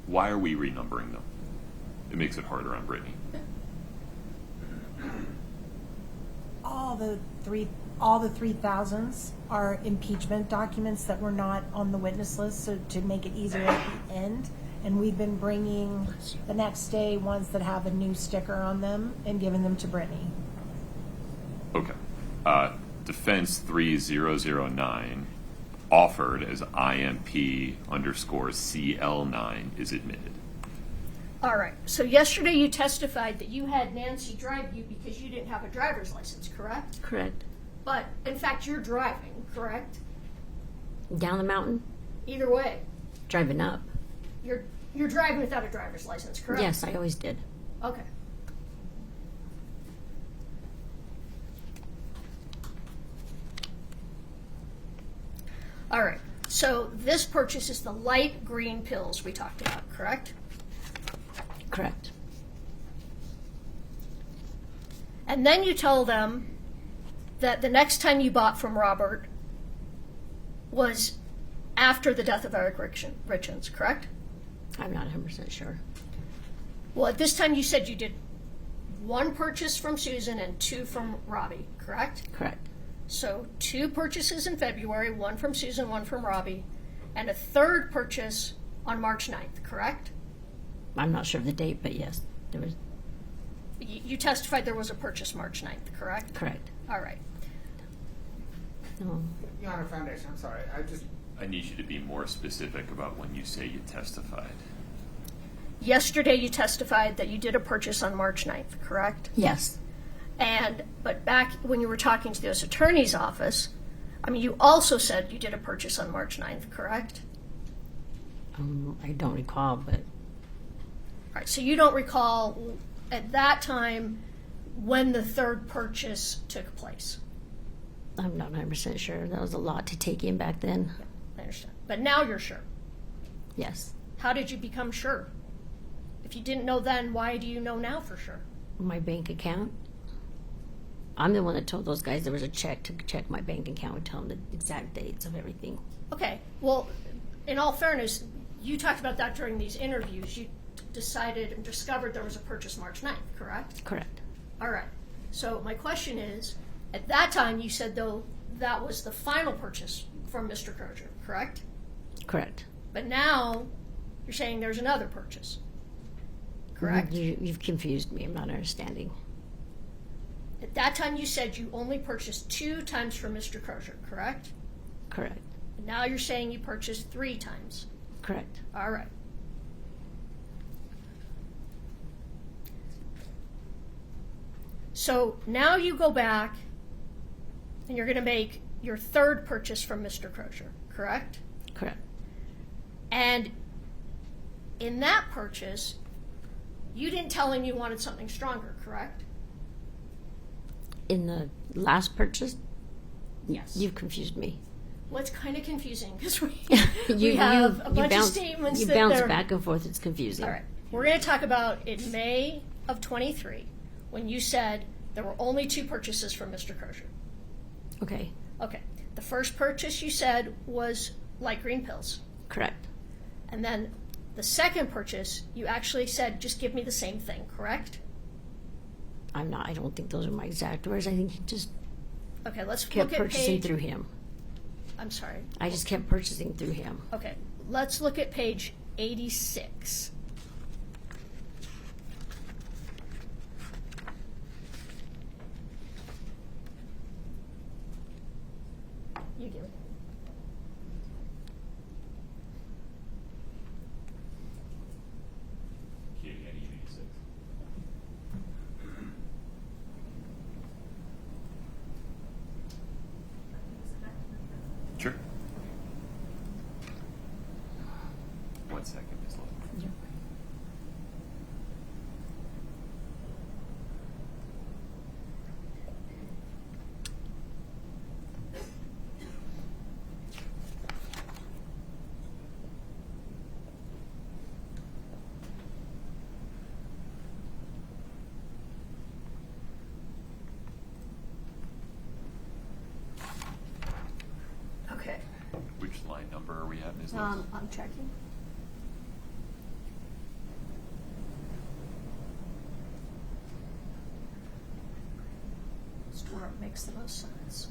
Why are we renumbering them? It makes it harder on Brittany. All the 3000s are impeachment documents that were not on the witness list, so to make it easier at the end. And we've been bringing the next day ones that have a new sticker on them and giving them to Brittany. Okay. Defense 3009 offered as IMP_CL9 is admitted. All right. So yesterday you testified that you had Nancy drive you because you didn't have a driver's license, correct? Correct. But in fact, you're driving, correct? Down the mountain? Either way, Driving up. you're driving without a driver's license, correct? Yes, I always did. Okay. All right. So this purchase is the light green pills we talked about, correct? Correct. And then you tell them that the next time you bought from Robert was after the death of Eric Richins, correct? I'm not 100% sure. Well, at this time you said you did one purchase from Susan and two from Robbie, correct? Correct. So 2 purchases in February, 1 from Susan, 1 from Robbie, and a third purchase on March 9th, correct? I'm not sure of the date, but yes, there was. You testified there was a purchase March 9th, correct? Correct. All right. No. Your Honor, Foundation, I'm sorry. I need you to be more specific about when you say you testified. Yesterday you testified that you did a purchase on March 9th, correct? Yes. But back when you were talking to the U.S. Attorney's Office, you also said you did a purchase on March 9th, correct? I don't recall, but All right, so you don't recall at that time when the third purchase took place. I'm not 100% sure. That was a lot to take in back then. I understand. But now you're sure. Yes. How did you become sure? If you didn't know then, why do you know now for sure? My bank account. I'm the one that told those guys there was a check to check my bank account and tell them the exact dates of everything. Okay, well, in all fairness, you talked about that during these interviews. You decided and discovered there was a purchase March 9th, correct? Correct. All right. So my question is, at that time you said, though, that was the final purchase from Mr. Crozier, correct? Correct. But now you're saying there's another purchase, correct? You've confused me. I'm not understanding. At that time you said you only purchased 2 times from Mr. Crozier, correct? Correct. And now you're saying you purchased 3 times. Correct. All right. So now you go back and you're going to make your third purchase from Mr. Crozier, correct? Correct. And in that purchase, you didn't tell him you wanted something stronger, correct? In the last purchase, Yes. you've confused me. Well, it's kind of confusing because we have a bunch of statements you that bounce they're... back and forth. It's confusing. All right. We're going to talk about in May of 23 when you said there were only 2 purchases from Mr. Crozier. Okay. Okay. The first purchase you said was light green pills. Correct. And then the second purchase, you actually said, just give me the same thing, correct? I don't think those are my exact words. I think he just Okay, let's kept look at purchasing page... through him. I'm sorry. I just kept purchasing through him. Okay, let's look at page 86. You give it. Sure. 1 second, Ms. Lauber. Okay. Which line number are we at, Ms. Lauber? I'm checking. where it makes the most sense.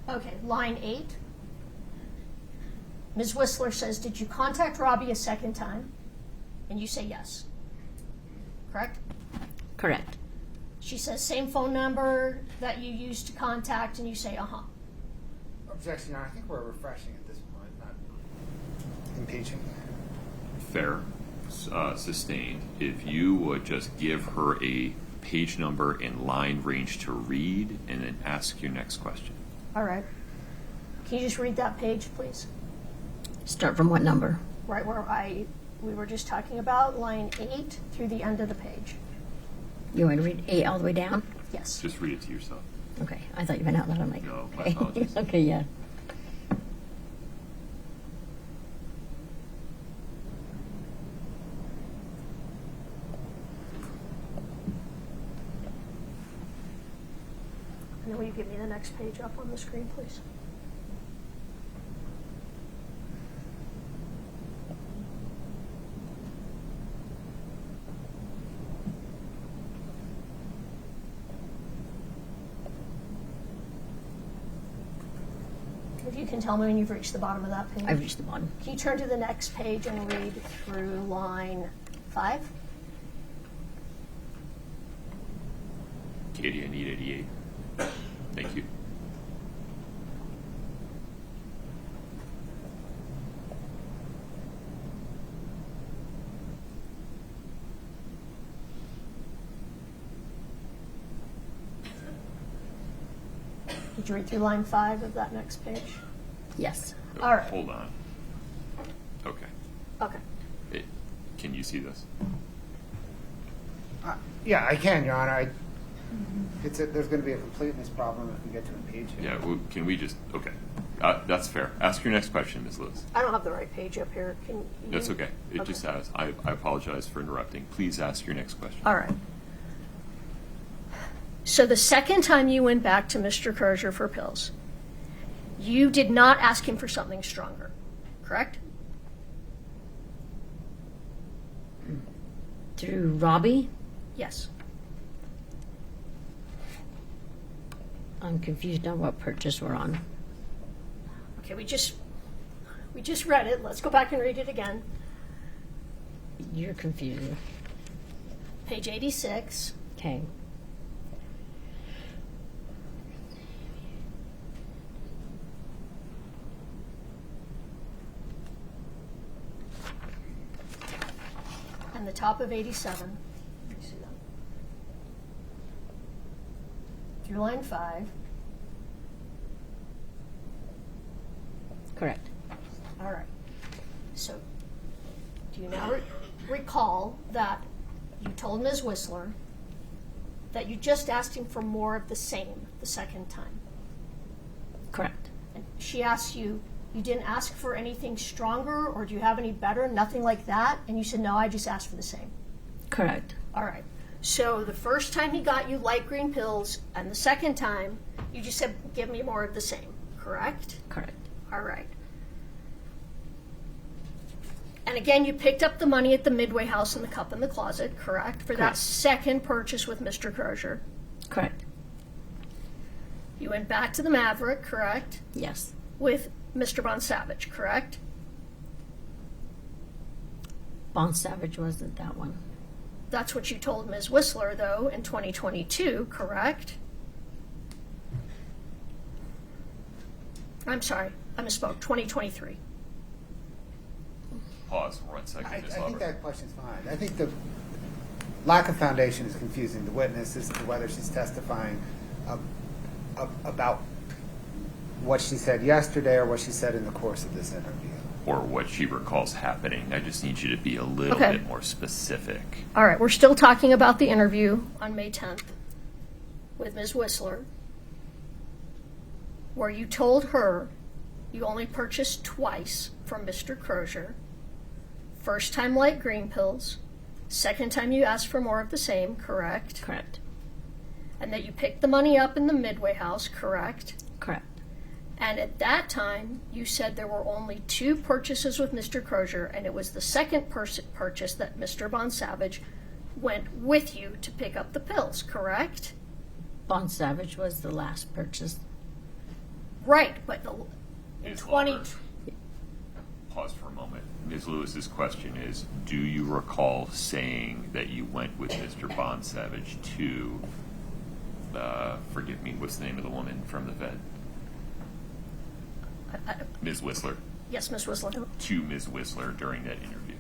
Okay, line 8. Ms. Whistler says, did you contact Robbie a second time? And you say yes. Correct? Correct. She says, same phone number that you used to contact, and you say, uh-huh. Objection, Your Honor. I think we're refreshing at this point, not impeaching. Fair, sustained. If you would just give her a page number and line range to read, and then ask your next question. All right. Can you just read that page, please? Start from what number? Right where we were just talking about, line 8 through the end of the page. You want to read 8 all the way down? Yes. Just read it to yourself. Okay. I thought you went out loud. I'm like, No, my okay. apologies. Okay, yeah. And then will you give me the next page up on the screen, please? If you can tell me when you've reached the bottom of that page. I've reached the bottom. Can you turn to the next page and read through line 5? Katie, I need 88. Thank you. Did you read through line 5 of that next page? Yes. Oh, All right. Hold on. Okay. Okay. Can you see this? Yeah, I can, Your Honor. There's going to be a completeness problem if we get to impeach it. Yeah, can we just, okay. That's fair. Ask your next question, Ms. Lewis. I don't have the right page up here. Can you? That's okay. It just has. I apologize for interrupting. Please ask your next question. All right. So the second time you went back to Mr. Crozier for pills, you did not ask him for something stronger, correct? Through Robbie? Yes. I'm confused on what purchase we're on. Okay, we just read it. Let's go back and read it again. You're confusing. Page 86. Okay. And the top of 87. Let me see that. Through line 5. Correct. All right. So, do you now recall that you told Ms. Whistler that you just asked him for more of the same the second time? Correct. And she asked you, you didn't ask for anything stronger, or do you have any better? Nothing like that? And you said, no, I just asked for the same. Correct. All right. So the first time he got you light green pills, and the second time, you just said, give me more of the same, correct? Correct. All right. And again, you picked up the money at the Midway House and the Cup in the Closet, correct? For that Correct. second purchase with Mr. Crozier. Correct. You went back to the Maverick, correct? Yes. With Mr. Bon Savage, correct? Bon Savage wasn't that one. That's what you told Ms. Whistler, though, in 2022, correct? I'm sorry, I misspoke, 2023. Pause for 1 second, I Ms. think Lauber. that question's fine. I think the lack of foundation is confusing the witness as to whether she's testifying about what she said yesterday or what she said in the course of this interview. Or what she recalls happening. I just need you to be a little Okay. bit more specific. All right, we're still talking about the interview on May 10th with Ms. Whistler, where you told her you only purchased twice from Mr. Crozier. First time light green pills, second time you asked for more of the same, correct? Correct. And that you picked the money up in the Midway House, correct? Correct. And at that time, you said there were only 2 purchases with Mr. Crozier, and it was the second purchase that Mr. Bon Savage went with you to pick up the pills, correct? Bond Savage was the last purchase. Right, but in Ms. 20, Lauber, pause for a moment. Ms. Lewis's question is, do you recall saying that you went with Mr. Bond Savage to, forgive me, what's the name of the woman from the Fed? Ms. Whistler. yes, Ms. Whistler. To Ms. Whistler during that interview.